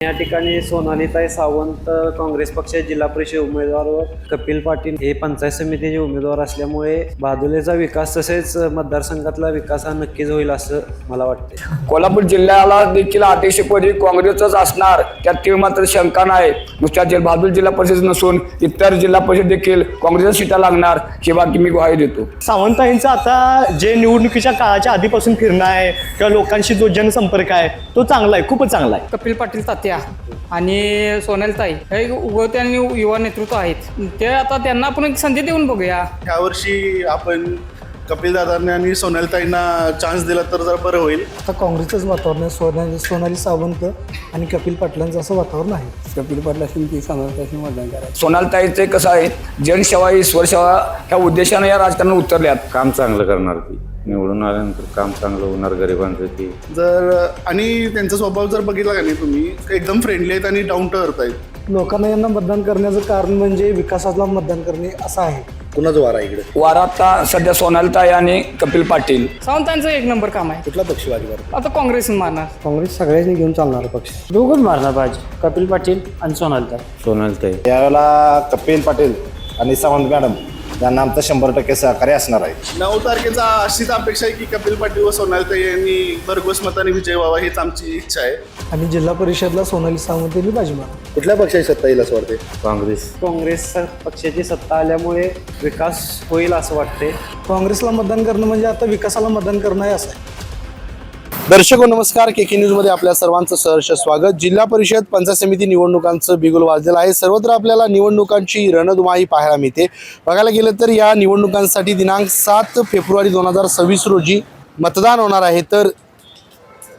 या ठिकाणी सोनालीताई सावंत काँग्रेस पक्षाचे जिल्हा परिषद उमेदवार व कपिल पाटील हे पंचायत समितीचे उमेदवार असल्यामुळे बादुलेचा विकास तसेच मतदारसंघातला विकास हा नक्कीच होईल असं मला वाटते. कोल्हापूर जिल्ह्याला देखील अध्यक्षपदी काँग्रेसच असणार त्यात ती मात्र शंका नाही. नुसत्या बादुल जिल्हा परिषद नसून इतर जिल्हा परिषद देखील काँग्रेसच्या सीटा लागणार ही बाकी मी ग्वाही देतो. सावंतांचं आता जे निवडणुकीच्या काळाच्या आधीपासून फिरणं आहे किंवा लोकांशी जो जनसंपर्क आहे तो चांगला आहे, खूपच चांगला आहे. कपिल पाटील तात्या आणि सोनालीताई हे उगवते आणि युवा नेतृत्व आहेत. ते आता त्यांना आपण एक संधी देऊन बघूया. यावर्षी आपण कपिलदादांनी आणि सोनालीताईंना चान्स दिला तर जरा बरं होईल. आता काँग्रेसचंच वातावरण आहे. सोनाली सावंत आणि कपिल पाटलांचं असं वातावरण आहे. कपिल पाटलाशी ती सोनालीताईशी मतदान करायचं. सोनालीताईचे कसं आहे, जनसेवा ईश्वरसेवा ह्या उद्देशाने या राजकारणात उतरल्यात. काम चांगलं करणार ती निवडून आल्यानंतर काम चांगलं होणार गरिबांचं ती जर आणि त्यांचा स्वभाव जर बघितला का नाही तुम्ही, एकदम फ्रेंडली आहेत आणि डाऊन टू अर्थ आहेत. लोकांना यांना मतदान करण्याचं कारण म्हणजे विकासाला मतदान करणे असं आहे. कुणाचं वारा इकडे? वारा आता सध्या सोनालीताई आणि कपिल पाटील. सावंतांचं एक नंबर काम आहे. कुठला पक्ष वाजवा? आता काँग्रेस मारणार. काँग्रेस सगळ्यांनी घेऊन चालणार पक्ष. दोघंच मारणार पाहिजे, कपिल पाटील आणि सोनालीताई. यावेळेला कपिल पाटील आणि सावंत मॅडम यांना आमचं 100% सहकार्य असणार आहे. 9 तारखेचा अशीच अपेक्षा आहे की कपिल पाटील व सोनालीताई यांनी भरघोस मताने विजय व्हावा, हीच आमची इच्छा आहे. आणि जिल्हा परिषदला सोनाली सावंत यांनी बाजी मारली. कुठल्या पक्षाची सत्ता येईल असं वाटते? काँग्रेस पक्षाची सत्ता आल्यामुळे विकास होईल असं वाटते. काँग्रेसला मतदान करणं म्हणजे आता विकासाला मतदान करणं आहे असं आहे. दर्शक नमस्कार, के न्यूजमध्ये आपल्या सर्वांचं सहर्ष स्वागत. जिल्हा परिषद पंचायत समिती निवडणुकांचं बिगुल वाजलेलं आहे. सर्वत्र आपल्याला निवडणुकांची रणधुमाळी पाहायला मिळते. बघायला गेलं तर या निवडणुकांसाठी दिनांक 7 फेब्रुवारी 2026 रोजी मतदान होणार आहे, तर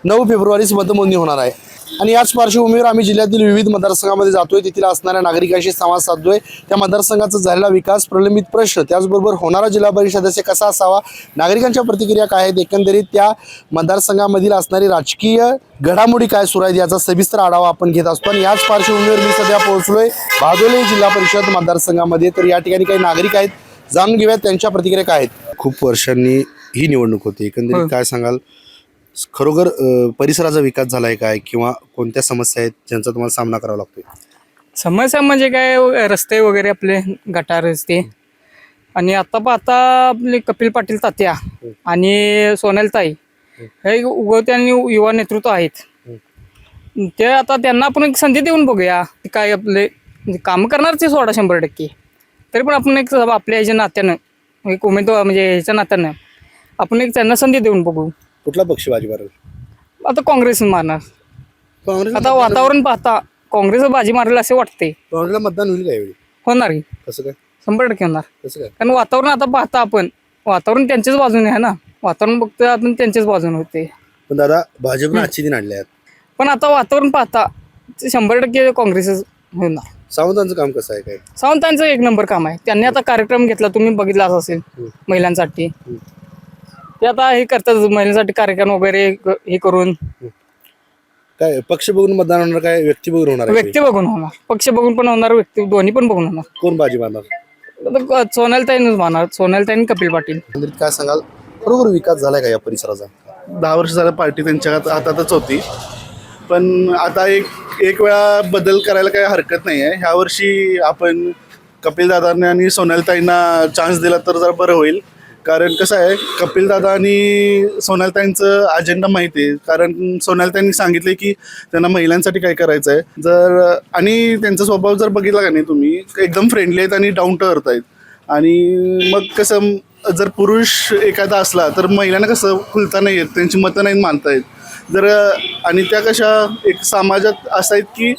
9 फेब्रुवारीच मतमोजणी होणार आहे. आणि याच पार्श्वभूमीवर आम्ही जिल्ह्यातील विविध मतदारसंघामध्ये जातोय, तेथील असणाऱ्या नागरिकांशी संवाद साधतोय. त्या मतदारसंघाचा झालेला विकास, प्रलंबित प्रश्न, त्याचबरोबर होणारा जिल्हा परिषद सदस्य कसा असावा, नागरिकांच्या प्रतिक्रिया काय आहेत, एकंदरीत त्या मतदारसंघामधील असणारी राजकीय घडामोडी काय सुरू आहेत याचा सविस्तर आढावा आपण घेत असतो. आणि याच पार्श्वभूमीवर मी सध्या पोहोचलोय बादोले जिल्हा परिषद मतदारसंघामध्ये. तर या ठिकाणी काही नागरिक आहेत, जाणून घेऊयात त्यांच्या प्रतिक्रिया काय आहेत. खूप वर्षांनी ही निवडणूक होती, एकंदरीत काय सांगाल? खरोखर परिसराचा विकास झालाय काय, किंवा कोणत्या समस्या आहेत ज्यांचा तुम्हाला सामना करावा लागतोय? समस्या म्हणजे काय, रस्ते वगैरे आपले गटार रस्ते. आणि आता पाहता आपले कपिल पाटील तात्या आणि सोनालीताई हे उगवते आणि युवा नेतृत्व आहेत. ते आता त्यांना आपण एक संधी देऊन बघूया. काय आपले काम करणार ते सोडा 100%. तरी पण आपण एक आपल्या ह्याच्या नात्यानं एक उमेदवार म्हणजे ह्याच्या नात्यानं आपण एक त्यांना संधी देऊन बघू. कुठला पक्ष बाजी मारेल? आता काँग्रेस मारणार. काँग्रेस आता वातावरण पाहता काँग्रेस बाजी मारेल असे वाटते. काँग्रेसला मतदान होईल का यावेळी? होणार, कसं काय? 100% होणार. कसं काय? कारण वातावरण आता पाहता आपण, वातावरण त्यांच्याच बाजूने आहे ना. वातावरण बघतोय आपण त्यांच्याच बाजूने होते. पण दादा, भाजपने आजची दिन आणले आहेत. पण आता वातावरण पाहता 100% काँग्रेसच होणार. सावंतांचं काम कसं आहे काय? सावंतांचं एक नंबर काम आहे. त्यांनी आता कार्यक्रम घेतला, तुम्ही बघितलाच असेल, महिलांसाठी. ते आता हे करतात, महिलांसाठी कार्यक्रम वगैरे हे करून. काय पक्ष बघून मतदान होणार काय व्यक्ती बघून होणार? व्यक्ती बघून होणार, पक्ष बघून पण होणार, व्यक्ती दोन्ही पण बघून होणार. कोण बाजी मारणार? सोनालीताईनच मारणार, सोनालीताई कपिल पाटील. काय सांगाल, बरोबर विकास झालाय का या परिसराचा? 10 वर्ष झालं पार्टी त्यांच्या हातातच होती, पण आता एक वेळा बदल करायला काही हरकत नाही आहे. ह्या वर्षी आपण कपिलदादांनी आणि सोनालीताईंना चान्स दिला तर जरा बरं होईल. कारण कसं आहे, कपिलदादा आणि सोनालीताईंचं अजेंडा माहिती आहे. कारण सोनालीताईंनी सांगितले की त्यांना महिलांसाठी काय करायचं आहे. आणि त्यांचा स्वभाव जर बघितला का नाही तुम्ही, एकदम फ्रेंडली आहेत आणि डाऊन टू अर्थ आहेत. आणि मग कसं, जर पुरुष एखादा असला तर महिलांना कसं खुलता नाही येत, त्यांची मतं नाही मानता येत. आणि त्या कशा एक समाजात असं आहेत की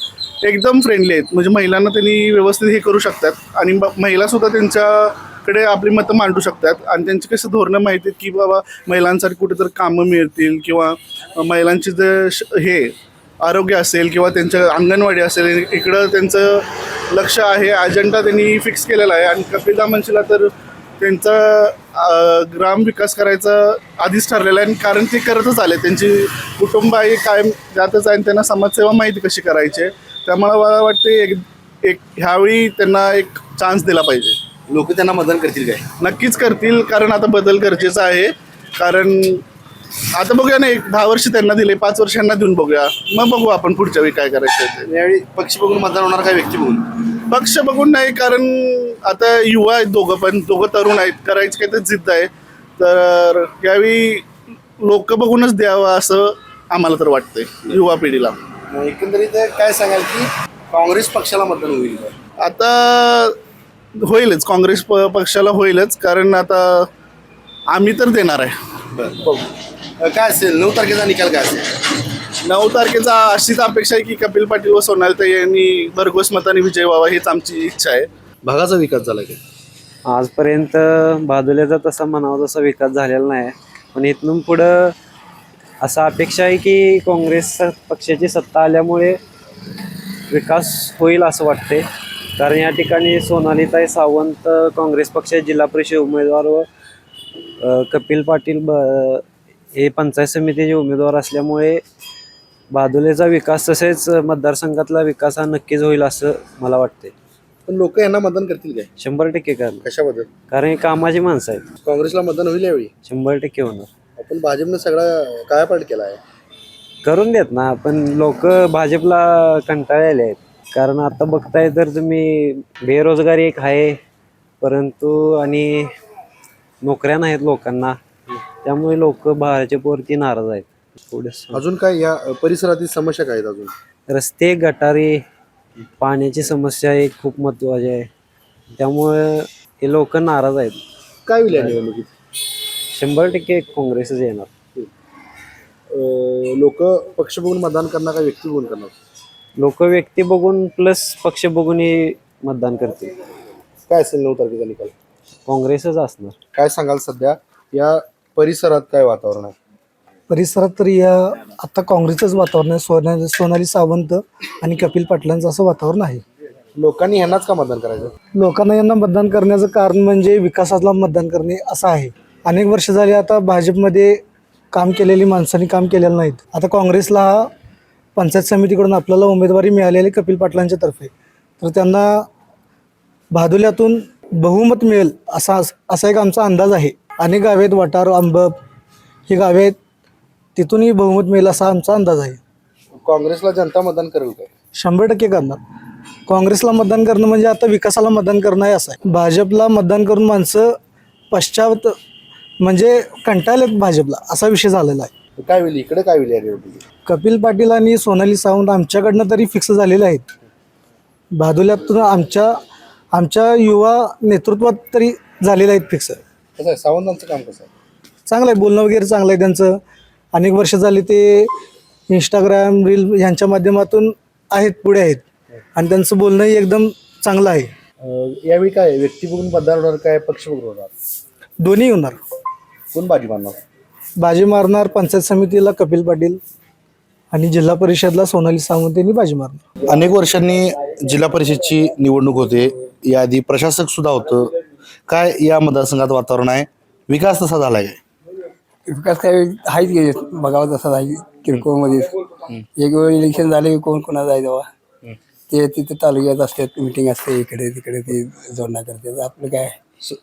एकदम फ्रेंडली आहेत, म्हणजे महिलांना त्यांनी व्यवस्थित हे करू शकतात. आणि महिलासुद्धा त्यांच्याकडे आपली मतं मांडू शकतात. आणि त्यांची कसं धोरणं माहिती आहेत की बाबा महिलांसाठी कुठेतरी कामं मिळतील, किंवा महिलांची जे हे आरोग्य असेल किंवा त्यांच्या अंगणवाडी असेल, इकडं त्यांचं लक्ष आहे, अजेंडा त्यांनी फिक्स केलेला आहे. आणि कपिलदा म्हणशीला तर त्यांचा ग्रामविकास करायचा आधीच ठरलेला आहे. कारण ते करतच आले, त्यांची कुटुंब आहे कायम त्यातच आहे, त्यांना समाजसेवा माहिती कशी करायची. त्यामुळे मला वाटते एक ह्यावेळी त्यांना एक चान्स दिला पाहिजे. लोक त्यांना मतदान करतील काय? नक्कीच करतील, कारण आता बदल गरजेचा आहे. कारण आता बघूया ना, एक 10 वर्ष त्यांना दिले, 5 वर्षांना देऊन बघूया, मग बघू आपण पुढच्या वेळी काय करायचं ते. यावेळी पक्ष बघून मतदान होणार काय व्यक्ती बघून? पक्ष बघून नाही, कारण आता युवा आहेत, दोघं तरुण आहेत, करायची काही तर जिद्द आहे, तर यावेळी लोक बघूनच द्यावं असं आम्हाला तर वाटतंय युवा पिढीला. एकंदरीत काय सांगाल की काँग्रेस पक्षाला मतदान होईल का? आता होईलच, काँग्रेस पक्षाला होईलच, कारण आता आम्ही तर देणार आहे. बघू काय असेल 9 तारखेचा निकाल काय असेल? 9 तारखेचा अशीच अपेक्षा आहे की कपिल पाटील व सोनालीताई यांनी भरघोस मताने विजय व्हावा, हीच आमची इच्छा आहे. भागाचा विकास झाला की आजपर्यंत बादुल्याचा तसा म्हणावा तसा विकास झालेला नाही, पण इथून पुढं असं अपेक्षा आहे की काँग्रेस पक्षाची सत्ता आल्यामुळे विकास होईल असं वाटते. कारण या ठिकाणी सोनालीताई सावंत काँग्रेस पक्षाचे जिल्हा परिषद उमेदवार व कपिल पाटील हे पंचायत समितीचे उमेदवार असल्यामुळे बादुलेचा विकास तसेच मतदारसंघातला विकास हा नक्कीच होईल असं मला वाटते. पण लोक यांना मतदान करतील काय? 100% करणार, कशाबद्दल? कारण हे कामाची माणसं आहेत. काँग्रेसला मतदान होईल यावेळी? 100% होणार. आपण भाजपने सगळा कायापालट केला आहे. करून देत ना, पण लोक भाजपला कंटाळलेले आहेत. कारण आता बघताय तर तुम्ही, बेरोजगारी एक आहे, परंतु आणि नोकऱ्या नाहीत लोकांना, त्यामुळे लोक भाजपवरती नाराज आहेत. थोडंसं अजून काय या परिसरातील समस्या काय आहेत अजून? रस्ते, गटारी, पाण्याची समस्या एक खूप महत्त्वाची आहे, त्यामुळे हे लोक नाराज आहेत. काय होईल या निवडणुकीत? 100% काँग्रेसच येणार. लोक पक्ष बघून मतदान करणार का व्यक्ती बघून करणार? लोक व्यक्ती बघून प्लस पक्ष बघूनही मतदान करतील. काय असेल 9 तारखेचा निकाल? काँग्रेसच असणार. काय सांगाल सध्या या परिसरात काय वातावरण आहे? परिसरात तर या आता काँग्रेसचंच वातावरण आहे. सोनाली सावंत आणि कपिल पाटलांचं असं वातावरण आहे. लोकांनी यांनाच का मतदान करायचं? लोकांना यांना मतदान करण्याचं कारण म्हणजे विकासाला मतदान करणे असं आहे. अनेक वर्ष झाली आता भाजपमध्ये काम केलेली माणसांनी काम केलेलं नाहीत. आता काँग्रेसला हा पंचायत समितीकडून आपल्याला उमेदवारी मिळालेली कपिल पाटलांच्या तर्फे, तर त्यांना भादुल्यातून बहुमत मिळेल असा एक आमचा अंदाज आहे. अनेक गावे आहेत, वाटार, आंबप ही गावे आहेत, तिथूनही बहुमत मिळेल असा आमचा अंदाज आहे. काँग्रेसला जनता मतदान करेल काय? 100% करणार. काँग्रेसला मतदान करणं म्हणजे आता विकासाला मतदान करणं आहे असं आहे. भाजपला मतदान करून माणसं पश्चात म्हणजे कंटाळलेत भाजपला, असा विषय झालेला आहे. काय होईल इकडे, काय होईल या निवडणुकीत? कपिल पाटील आणि सोनाली सावंत आमच्याकडनं तरी फिक्स झालेले आहेत. भादुल्यातून आमच्या युवा नेतृत्वात तरी झालेले आहेत फिक्स. कसं आहे सावंतांचं काम कसं आहे? चांगलं आहे, बोलणं वगैरे चांगलं आहे त्यांचं. अनेक वर्ष झाली ते इंस्टाग्राम रील ह्यांच्या माध्यमातून पुढे आहेत आणि त्यांचं बोलणंही एकदम चांगलं आहे. यावेळी काय व्यक्ती बघून मतदान होणार काय पक्ष बघून होणार? दोन्ही होणार. कोण बाजी मारणार? बाजी मारणार पंचायत समितीला कपिल पाटील आणि जिल्हा परिषदला सोनाली सावंत यांनी बाजी मारणार. अनेक वर्षांनी जिल्हा परिषदची निवडणूक होते, याआधी प्रशासक सुद्धा होतं. काय या मतदारसंघात वातावरण आहे? विकास तसा झाला आहे? विकास काय आहेच गे बघावं तसा आहे किरकोळमध्ये. एक वेळ इलेक्शन झाले कोण कोणा जाय तेव्हा ते तिथे तालुक्यात असतात, मिटिंग असते, इकडे तिकडे ते जोडणा करतात. आपलं काय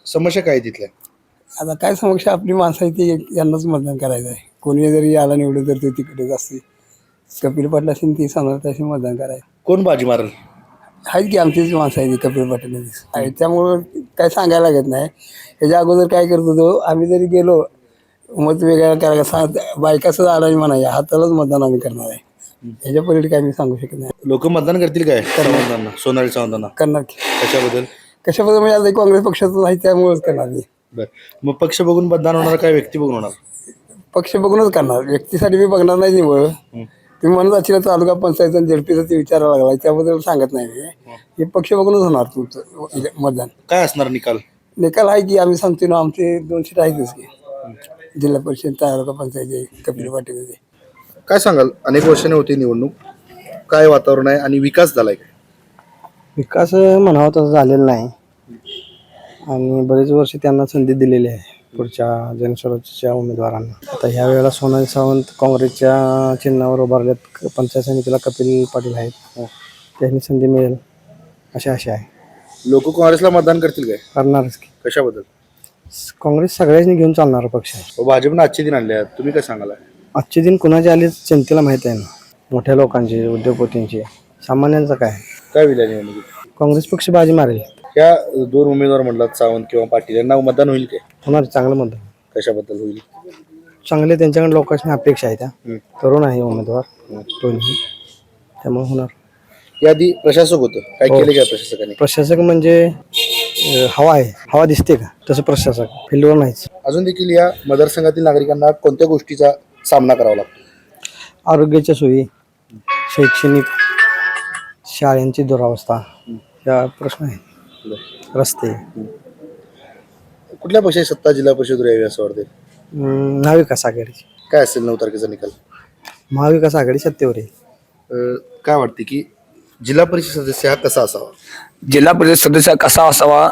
समस्या काय तिथल्या? आता काय समस्या आपली माणसं आहे ती यांनाच मतदान करायचं आहे. कोणी जरी आला निवडून तर ते तिकडेच असते. कपिल पाटील असेल ती सांगत असेल मतदान करायचं. कोण बाजी मारेल? आहेत की आमचीच माणसं आहे ती कपिल पाटील आहेत, त्यामुळं काय सांगायला लागत नाही. ह्याच्या अगोदर काय करत होतो आम्ही जरी गेलो मत वेगळ्या करायला बायकाच आला म्हणायच्या हातालाच मतदान आम्ही करणार आहे. ह्याच्या पलीकडे काय मी सांगू शकत नाही. लोक मतदान करतील काय सावंतांना, सोनाली सावंतांना? करणार की कशाबद्दल म्हणजे आता काँग्रेस पक्षाचं आहे त्यामुळेच करणार मी. बरं, मग पक्ष बघून मतदान होणार काय व्यक्ती बघून होणार? पक्ष बघूनच करणार, व्यक्तीसाठी मी बघणार नाही निवड. तुम्ही म्हणत असेल तालुका पंचायत आणि झडपीचा ते विचारायला लागला त्याबद्दल सांगत नाही मी. हे पक्ष बघूनच होणार तुमचं मतदान. काय असणार निकाल? निकाल आहे की आम्ही सांगतो ना, आमचे 2 सीट आहेतच की जिल्हा परिषद तालुका पंचायत कपिल पाटील. काय सांगाल? अनेक वर्षांनी होती निवडणूक, काय वातावरण आहे आणि विकास झालाय काय? विकास म्हणावा तसं झालेला नाही आणि बरेच वर्ष त्यांना संधी दिलेली आहे पुढच्या जनस्वराज्याच्या उमेदवारांना. आता ह्या वेळेला सोनाली सावंत काँग्रेसच्या चिन्हावर उभारल्यात, पंचायत समितीला कपिल पाटील आहेत, त्यांनी संधी मिळेल अशी आशा आहे. लोक काँग्रेसला मतदान करतील काय? करणारच की. कशाबद्दल? काँग्रेस सगळ्यांनी घेऊन चालणारा पक्ष आहे. भाजपनं आजचे दिन आणले आहेत, तुम्ही काय सांगाल? आजचे दिन कुणाचे आले जनतेला माहीत आहे ना, मोठ्या लोकांचे, उद्योगपतींचे, सामान्यांचं काय. काय होईल या निवडणुकीत? काँग्रेस पक्ष बाजी मारेल. या दोन उमेदवार म्हणलात, सावंत किंवा पाटील, यांना मतदान होईल काय? होणार चांगलं मतदान. कशाबद्दल होईल? चांगले त्यांच्याकडे लोकांची अपेक्षा आहे. त्या तरुण आहे उमेदवार दोन्ही, त्यामुळे होणार. याआधी प्रशासक होतं, काय केलं काय प्रशासकाने? प्रशासक म्हणजे हवा आहे, हवा दिसते का तसं प्रशासक, फील्डवर नाहीच. अजून देखील या मतदारसंघातील नागरिकांना कोणत्या गोष्टीचा सामना करावा लागतो? आरोग्याच्या सोयी, शैक्षणिक, शाळांची दुरावस्था, या प्रश्न आहे. रस्ते. कुठल्या पक्षाची सत्ता जिल्हा परिषद यावी असं वाटते? महाविकास आघाडीची. काय असेल 9 तारखेचा निकाल? महाविकास आघाडी सत्तेवर आहे. काय वाटते की जिल्हा परिषद सदस्य हा कसा असावा? जिल्हा परिषद सदस्य कसा असावा,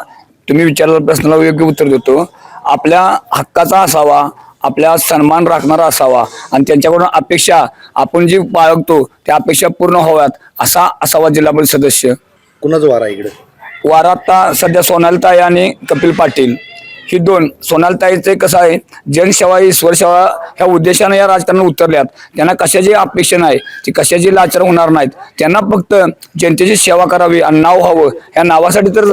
तुम्ही विचारलेल्या प्रश्नाला योग्य उत्तर देतो. आपल्या हक्काचा असावा, आपल्या सन्मान राखणारा असावा आणि त्यांच्याकडून अपेक्षा आपण जी बाळगतो त्या अपेक्षा पूर्ण व्हाव्यात असा असावा जिल्हा परिषद सदस्य. कुणाचं वार आहे इकडे? वारा आता सध्या सोनालीताई आणि कपिल पाटील ही दोन. सोनालीताईचे कसं आहे, जनसेवा ईश्वर सेवा ह्या उद्देशाने या राजकारणात उतरल्यात. त्यांना कशाची अपेक्षा नाही, ती कशाची लाचार होणार नाहीत. त्यांना फक्त जनतेची सेवा करावी आणि नाव व्हावं ह्या नावासाठी तर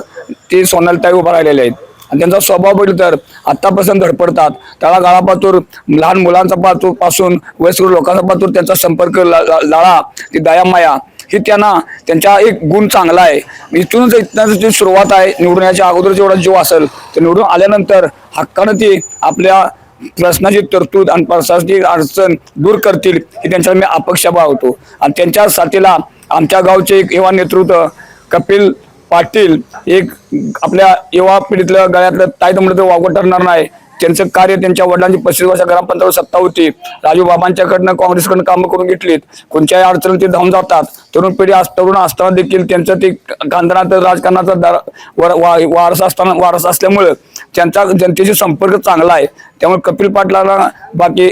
ते सोनालीताई उभा राहिलेले आहेत. आणि त्यांचा स्वभाव बघितलं तर आत्तापासून धडपडतात. तळागाळापासून लहान मुलांचा पासून वयस्कर लोकांचा पासून त्यांचा संपर्क लाळा, ती दयामाया ही त्यांना त्यांचा एक गुण चांगला आहे. इथूनच सुरुवात आहे. निवडून याच्या अगोदर जेवढा जीव असेल तर निवडून आल्यानंतर हक्कानं ती आपल्या प्रश्नाची तरतूद आणि प्रशासकीय अडचण दूर करतील ही त्यांच्यावर मी अपेक्षा बाळगतो. आणि त्यांच्या साथीला आमच्या गावचे एक युवा नेतृत्व कपिल पाटील, एक आपल्या युवा पिढीतलं गळ्यातलं ताईदमडं वागवं ठरणार नाही. त्यांचं कार्य, त्यांच्या वडिलांची 35 वर्ष ग्रामपंचायत सत्ता होती. राजू बाबांच्याकडनं काँग्रेसकडनं कामं करून घेतलीत. कोणत्याही अडचणीत ते धावून जातात. तरुण असताना देखील त्यांचं ते खानदानात राजकारणाचा वारसा असल्यामुळं त्यांचा जनतेशी संपर्क चांगला आहे. त्यामुळे कपिल पाटलाला बाकी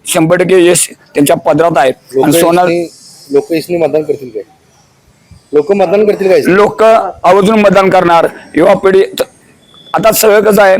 100% यश त्यांच्या पदरात आहे. आणि लोक इसनी मतदान करतील काय? लोक मतदान करतील काय? लोक आवर्जून मतदान करणार. युवा पिढी आता सगळं कसं आहे,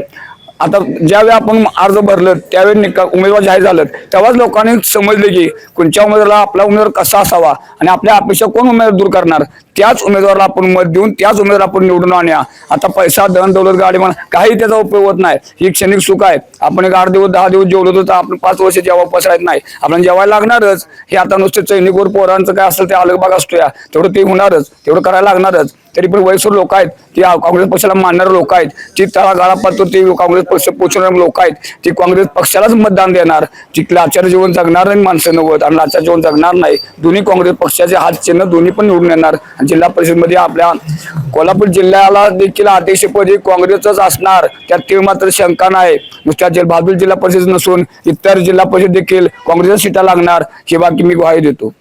आता ज्यावेळी आपण अर्ज भरलं त्यावेळी उमेदवार जाहीर झालं तेव्हाच लोकांनी समजले की कोणत्या उमेदवाराला आपला उमेदवार कसा असावा आणि आपल्या अपेक्षा कोण उमेदवार दूर करणार, त्याच उमेदवाराला आपण मत देऊन त्याच उमेदवार आपण निवडून आणूया. आता पैसा, धन, दौलत, गाडी म्हणा काही त्याचा उपयोग होत नाही. ही क्षणिक सुख आहे. आपण एक 8 दिवस 10 दिवस जेवलो तर आपण 5 वर्ष जेव्हा पसरायत नाही. आपण जेवायला लागणारच. हे आता नुसते सैनिकवर पोरांचं काय असेल ते अलग भाग असतो या, तेवढं ते होणारच, तेवढं करायला लागणारच. तरी पण वयस्कर लोक आहेत, ती काँग्रेस पक्षाला मानणारे लोक आहेत, ती तळागाळापासून ते काँग्रेस पक्ष पोचणारे लोक आहेत, ती काँग्रेस पक्षालाच मतदान देणार. ती लाचार जीवन जगणार नाही माणसं नव्हत आणि लाचार जीवन जगणार नाही. दोन्ही काँग्रेस पक्षाचे हात चिन्ह दोन्ही पण निवडून येणार. जिल्हा परिषदमध्ये आपल्या कोल्हापूर जिल्ह्याला देखील अध्यक्षपदी काँग्रेसच असणार, त्यात ते मात्र शंका नाही. नुसत्या भाजप जिल्हा परिषद नसून इतर जिल्हा परिषद देखील काँग्रेसच्या सीटा लागणार ही बाकी मी ग्वाही देतो.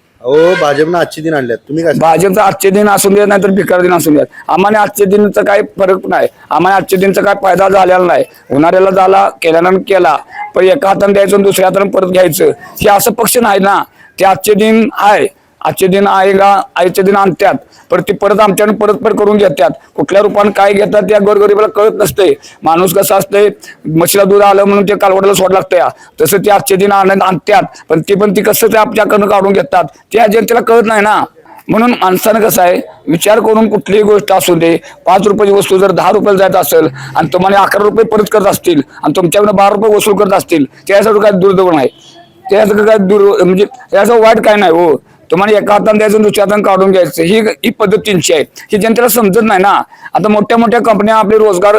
भाजपनं आजचे दिन आणल्यात, तुम्ही काय? भाजपचा आजचे दिन असून देत नाही तर भिकार दिन असून देत, आम्हाला आजचे दिनचा काही फरक नाही. आम्हाला आजच्या दिनचा काय फायदा झालेला नाही. होणाऱ्याला झाला, केल्यानं केला, पण एका हाताने द्यायचं आणि दुसऱ्या हाताने परत घ्यायचं हे असं पक्ष नाही ना. ते आजचे दिन आहे, आजचे दिन आहे का, आजचे दिन आणतात पण ते परत आमच्याकडे परतफेड करून घेतात. कुठल्या रूपाने काय घेतात त्या गोरगरिबाला कळत नसते. माणूस कसं असतंय, म्हशीला दूध आलं म्हणून ते कालवडाला सोड लागतं, तसं ते आजचे दिन आणतात पण ती कसं ते आपल्याकडनं काढून घेतात त्या जनतेला कळत नाही ना. म्हणून माणसानं कसं आहे, विचार करून कुठलीही गोष्ट असू दे. 5 रुपयाची वस्तू जर 10 रुपयाला जायचं असेल आणि तुम्हाला 11 रुपये परत करत असतील आणि तुमच्याकडे 12 रुपये वसूल करत असतील त्यासाठी काय दुर्दैव नाही, त्यासाठी काय म्हणजे याचं वाईट काय नाही हो. तुम्हाला एका हाताने द्यायचं दुसऱ्या हाताने काढून घ्यायचं ही पद्धत त्यांची आहे. ही जनतेला समजत नाही ना. आता मोठ्या मोठ्या कंपन्या आपले बेरोजगार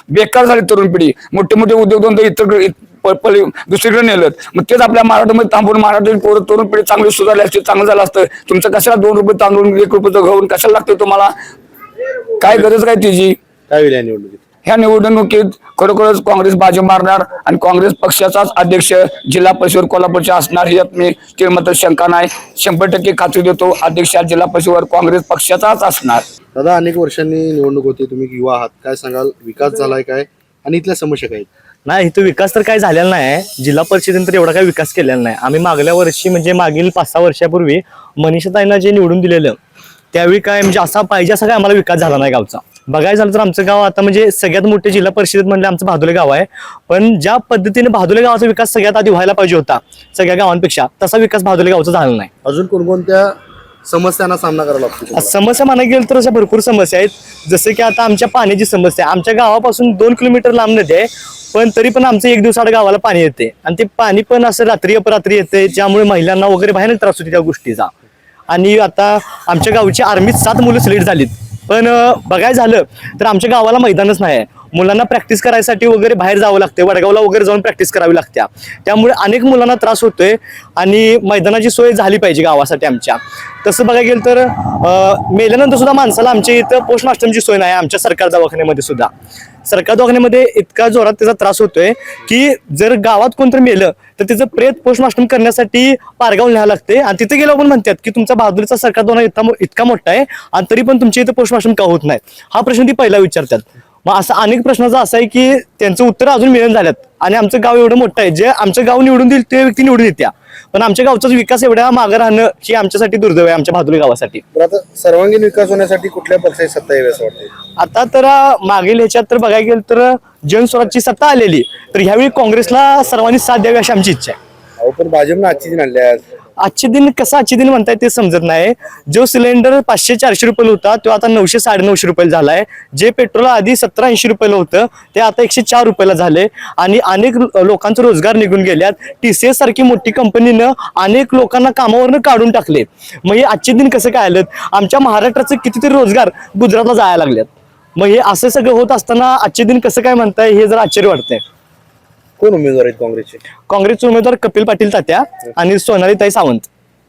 बेकार झाले. तरुण पिढी मोठे मोठे उद्योगधंदे इतर दुसरीकडे नेलं. मग तेच आपल्या महाराष्ट्रामध्ये थांबून मराठी तरुण पिढी चांगली सुधारली असते, चांगलं झालं असतं. तुमचं कशाला 2 रुपये तांदूळ 1 रुपयाचं घेऊन कशाला लागतं तुम्हाला? काय गरज काय तिची? काय होईल या निवडणुकीत? ह्या निवडणुकीत खरोखरच काँग्रेस बाजी मारणार आणि काँग्रेस पक्षाचाच अध्यक्ष जिल्हा परिषद कोल्हापूरच्या असणार यात मी मात्र शंका नाही. 100% खात्री देतो. अध्यक्ष जिल्हा परिषद काँग्रेस पक्षाचाच असणार. दादा, अनेक वर्षांनी निवडणूक होते, तुम्ही युवा आहात, काय सांगाल? विकास झालाय काय आणि इथल्या समस्या काय? नाही, इथं विकास तर काय झालेला नाही. जिल्हा परिषदेने तर एवढा काही विकास केलेला नाही. आम्ही मागल्या वर्षी म्हणजे मागील 5-6 वर्षापूर्वी मनीषाताईंना जे निवडून दिलेलं त्यावेळी काय म्हणजे असा पाहिजे असा काय आम्हाला विकास झाला नाही गावचा. बघायला झालं तर आमचं गाव आता म्हणजे सगळ्यात मोठे जिल्हा परिषदेत म्हणले आमचं भादोले गाव आहे. पण ज्या पद्धतीने भादोले गावाचा विकास सगळ्यात आधी व्हायला पाहिजे होता सगळ्या गावांपेक्षा, तसा विकास भादोले गावचा झाला नाही. अजून कोणकोणत्या समस्यांना सामना करावा लागतो? समस्या म्हणायला गेलं तर अशा भरपूर समस्या आहेत. जसं की आता आमच्या पाण्याची समस्या आहे. आमच्या गावापासून 2 किलोमीटर लांब नदी आहे, पण तरी पण आमचं एक दिवसाआड गावाला पाणी येते आणि ते पाणी पण असं रात्री अपरात्री येते, ज्यामुळे महिलांना वगैरे भयानक त्रास होते त्या गोष्टीचा. आणि आता आमच्या गावची आर्मीत 7 मुलं सिलेक्ट झालीत, पण बघायला झालं तर आमच्या गावाला मैदानच नाही आहे. मुलांना प्रॅक्टिस करायसाठी वगैरे बाहेर जावं लागते, वडगावला वगैरे जाऊन प्रॅक्टिस करावी लागते. त्यामुळे अनेक मुलांना त्रास होतोय आणि मैदानाची सोय झाली पाहिजे गावासाठी आमच्या. तसं बघायला गेलं तर मेल्यानंतर सुद्धा माणसाला आमच्या इथं पोस्ट मास्टरची सोय नाही. आमच्या सरकार दवाखान्यामध्ये सुद्धा, सरकार दवाखान्यामध्ये इतका जोरात त्याचा त्रास होतोय की जर गावात कोणतरी मेलं तर त्याचं प्रेत पोस्टमार्टम करण्यासाठी पारगाव न्यावं लागते. आणि तिथे गेल्यावर पण म्हणतात की तुमचा बहादुरीचा सरकार दवाखाना इतका मोठा आहे आणि तरी पण तुमच्या इथं पोस्टमार्टम का होत नाही, हा प्रश्न ती पहिला विचारतात. मग असं अनेक प्रश्नाचा असं आहे की त्यांचं उत्तर अजून मिळून झाल्यात. आणि आमचं गाव एवढं मोठं आहे, जे आमचं गाव निवडून देईल ते व्यक्ती निवडून येत्या, पण आमच्या गावचा विकास एवढ्या मागे राहणं ही आमच्यासाठी दुर्दैव आहे, आमच्या भादोली गावासाठी. तर आता सर्वांगीण विकास होण्यासाठी कुठल्या पक्षाची सत्ता यावी असं वाटतं? आता तर मागील ह्याच्यात तर बघायला गेलं तर जनस्वराजची सत्ता आलेली, तर ह्यावेळी काँग्रेसला सर्वांनी साथ द्यावी अशी आमची इच्छा आहे. अहो पण भाजपनं आजची दिन आणल्या. आजचे दिन कसं आजचे दिन म्हणताय ते समजत नाही. जो सिलेंडर 500-400 रुपये होता तो आता 900-950 रुपये झालाय. जे पेट्रोल आधी 70-80 रुपयाला होतं ते आता 104 रुपयाला झाले. आणि अनेक लोकांचा रोजगार निघून गेल्यात. TCS सारखी मोठी कंपनीनं अनेक लोकांना कामावरनं काढून टाकले. मग हे आजचे दिन कसं काय आलं? आमच्या महाराष्ट्राचे कितीतरी रोजगार गुजरातला जायला लागलेत. मग हे असं सगळं होत असताना आजचे दिन कसं काय म्हणताय हे जरा आश्चर्य वाटतंय. कोण उमेदवार आहेत काँग्रेसचे? काँग्रेसचे उमेदवार कपिल पाटील तात्या आणि सोनालीताई सावंत.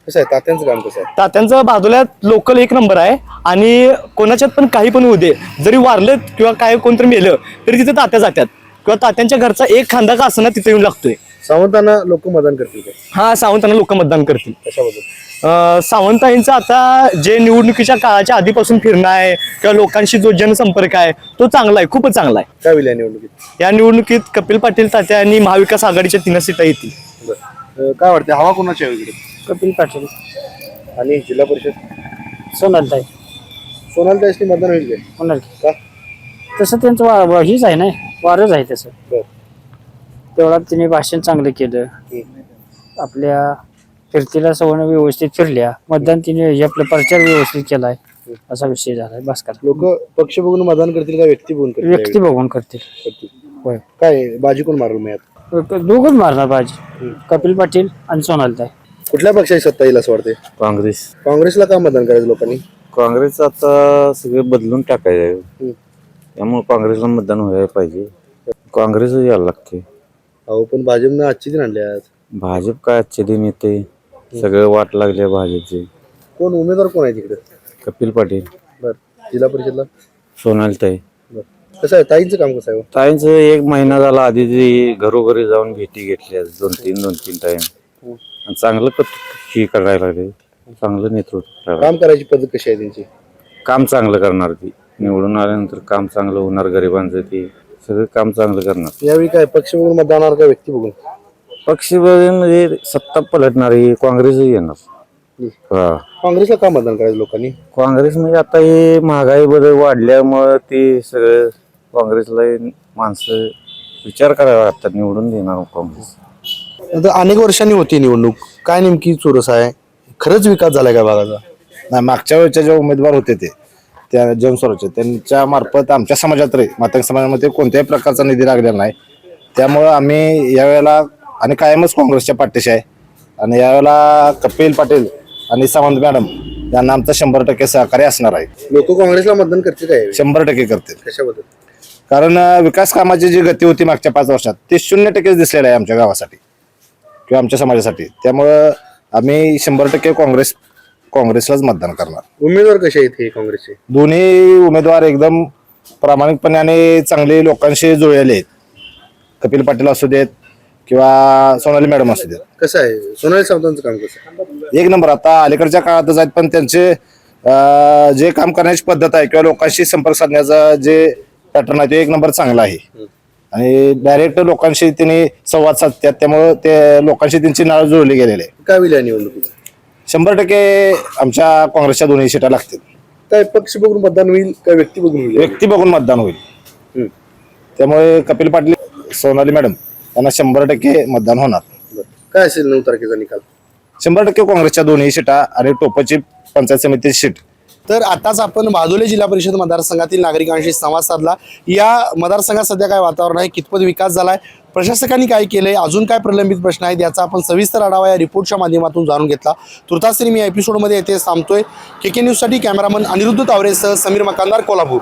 कसं आहे तात्यांचं काम कसं आहे? तात्यांचं भादोल्यात लोकल 1 नंबर आहे. आणि कोणाच्यात पण काही पण होऊ दे, जरी वारलं किंवा काय कोणतरी मेलं तरी तिथे तात्या जातात, किंवा तात्यांच्या घरचा एक खांदा का असं ना तिथे येऊन लागतोय. सावंतांना लोक मतदान करतील का? हा, सावंतांना लोक मतदान करतील. कशाबद्दल? सावंताईंचं आता जे निवडणुकीच्या काळाच्या आधीपासून फिरणं आहे किंवा लोकांशी जो जनसंपर्क आहे तो चांगला आहे, खूपच चांगला आहे. काय होईल या निवडणुकीत? या निवडणुकीत कपिल पाटील तात्या आणि महाविकास आघाडीच्या 3 सीटा येतील. काय वाटतं हवा कोणाची आहे इकडे? कपिल पाटील आणि जिल्हा परिषद सोनालताई सोनालीताईसनी मतदान होईल काय? होणार का? तसं त्यांचं हीच आहे ना, वारच आहे तसं. बरं. तेवढा तिने भाषण चांगलं केलं. आपल्या फिरतीला सवर्ण व्यवस्थित फिरल्या. मतदान तिने आपला प्रचार व्यवस्थित केलाय, असा विषय झालाय. बस करा. लोक पक्ष बघून मतदान करतील का व्यक्ती बघून करतील? व्यक्ती बघून करतील. होय, काय बाजी कोण मारल मयात? दोघंच मारणार बाजी, कपिल पाटील आणि सोनालताई. कुठल्या पक्षाची सत्ता येईल असं वाटतंय? काँग्रेसला का मतदान करायचं लोकांनी? काँग्रेस आता सगळे बदलून टाकायचं, त्यामुळे काँग्रेसला मतदान व्हायला पाहिजे. काँग्रेस यायला लागते. अहो पण भाजपनं आजची दिन आणल्या. भाजप काय आजचे दिन येते, सगळं वाट लागले भाजपचे. कोण उमेदवार कोण आहे तिकडे? कपिल पाटील, बर. जिल्हा परिषदला सोनालीताई. बर. कसं आहे ताईंचं काम कसं आहे? ताईंचं 1 महिना झाला आधी ते घरोघरी जाऊन भेटी घेतल्या 2-3 टाइम, आणि चांगलं ही करायला लागले, चांगलं नेतृत्व. काम करायची पद्धत कशी आहे त्यांची? काम चांगलं करणार ती, निवडून आल्यानंतर काम चांगलं होणार, गरिबांचं ते सगळं काम चांगलं करणार. यावेळी काय पक्ष बघून मतदान होणार का व्यक्ती बघून? पक्ष म्हणजे सत्ता पलटणारी काँग्रेस येणार. हा, काँग्रेसला का मतदान करायचं लोकांनी? काँग्रेस म्हणजे आता हे महागाई बदल वाढल्यामुळं ते सगळं काँग्रेसला माणसं विचार करायला लागतात, निवडून देणार काँग्रेस. आता अनेक वर्षांनी होती निवडणूक, काय नेमकी चोरस आहे? खरंच विकास झालाय का भागाचा? नाही, मागच्या वेळेचे जे उमेदवार होते त्या जनस्वराज्य त्यांच्या मार्फत आमच्या समाजात मातंग समाजामध्ये कोणत्याही प्रकारचा निधी लागलेला नाही. त्यामुळं आम्ही यावेळेला आणि कायमच काँग्रेसच्या पाठीशी आहे. आणि यावेळेला कपिल पाटील आणि सावंत मॅडम यांना आमचं 100% सहकार्य असणार आहे. लोक काँग्रेसला मतदान करतील काय? 100% करतील. कशाबद्दल? कारण विकास कामाची जी गती होती मागच्या 5 वर्षात ते 0% दिसलेलं आहे आमच्या गावासाठी किंवा आमच्या समाजासाठी. त्यामुळं आम्ही 100% काँग्रेसलाच मतदान करणार. उमेदवार कसे आहेत हे काँग्रेसचे? दोन्ही उमेदवार एकदम प्रामाणिकपणे आणि चांगले लोकांशी जुळलेले आहेत. कपिल पाटील असू देत किंवा सोनाली मॅडम असू देत. कसं आहे सोनाली सावंतांचं काम कसं? 1 नंबर. आता अलीकडच्या काळातच आहेत, पण त्यांचे जे काम करण्याची पद्धत आहे किंवा लोकांशी संपर्क साधण्याचा जे पॅटर्न आहे ते 1 नंबर चांगला आहे. आणि डायरेक्ट लोकांशी त्यांनी संवाद साधतात, त्यामुळे ते लोकांशी त्यांची नाळ जुळली गेलेली आहे. काय होईल या निवडणुकीत? 100% आमच्या काँग्रेसच्या 2 सीटा लागतील. काय पक्ष बघून मतदान होईल काय व्यक्ती बघून होईल? व्यक्ती बघून मतदान होईल. त्यामुळे कपिल पाटील, सोनाली मॅडम यांना 100% मतदान होणार. काय असेल 9 तारखेचा निकाल? 100% काँग्रेसच्या दोन्ही सीटा आणि टोपची पंचायत समिती सीट. तर आताच आपण बादोले जिल्हा परिषद मतदारसंघातील नागरिकांशी संवाद साधला. या मतदारसंघात सध्या काय वातावरण आहे, कितपत विकास झालाय, प्रशासकांनी काय केलंय, अजून काय प्रलंबित प्रश्न आहेत, याचा आपण सविस्तर आढावा या रिपोर्टच्या माध्यमातून जाणून घेतला. तुर्तास मी एपिसोडमध्ये येथे थांबतोय. KK न्यूजसाठी कॅमेरामन अनिरुद्ध तावरेसह समीर मकानदार, कोल्हापूर.